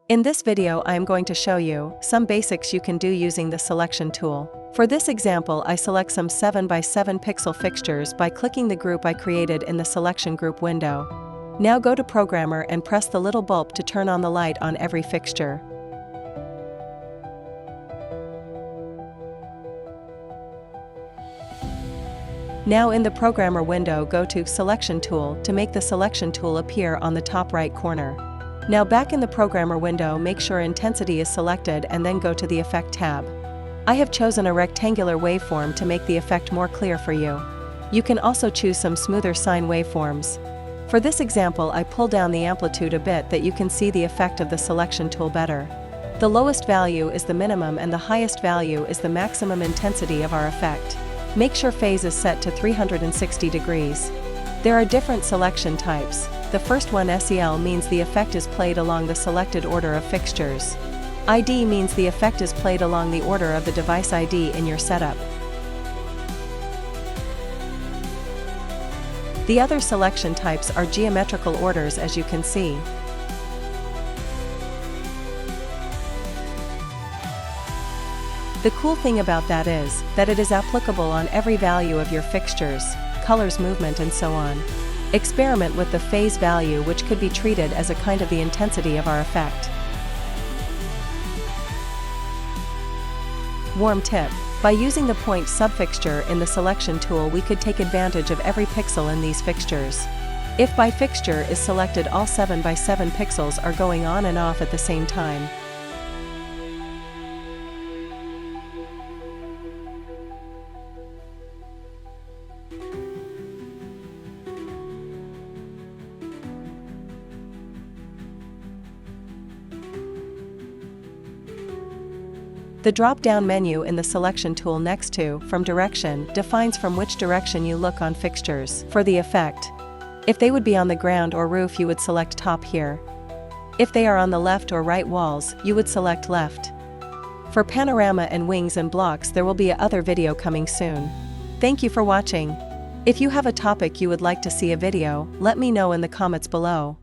In this video I am going to show you some basics you can do using the selection tool. For this example I select some 7 by 7 pixel fixtures by clicking the group I created in the selection group window. Now go to Programmer and press the little bulb to turn on the light on every fixture. Now in the Programmer window go to Selection Tool to make the selection tool appear on the top right corner. Now back in the Programmer window make sure Intensity is selected and then go to the Effect tab. I have chosen a rectangular waveform to make the effect more clear for you. You can also choose some smoother sine waveforms. For this example I pull down the amplitude a bit that you can see the effect of the selection tool better. The lowest value is the minimum and the highest value is the maximum intensity of our effect. Make sure phase is set to 360 degrees. There are different selection types. The first one, SEL, means the effect is played along the selected order of fixtures. ID means the effect is played along the order of the device ID in your setup. The other selection types are geometrical orders, as you can see. The cool thing about that is that it is applicable on every value of your fixtures, colors, movement, and so on. Experiment with the phase value, which could be treated as a kind of the intensity of our effect. Warm tip: by using the point subfixture in the selection tool we could take advantage of every pixel in these fixtures. If by fixture is selected all 7 by 7 pixels are going on and off at the same time. The drop-down menu in the selection tool next to From Direction defines from which direction you look on fixtures for the effect. If they would be on the ground or roof you would select top here. If they are on the left or right walls you would select left. For panorama and wings and blocks there will be another video coming soon. Thank you for watching. If you have a topic you would like to see a video, let me know in the comments below.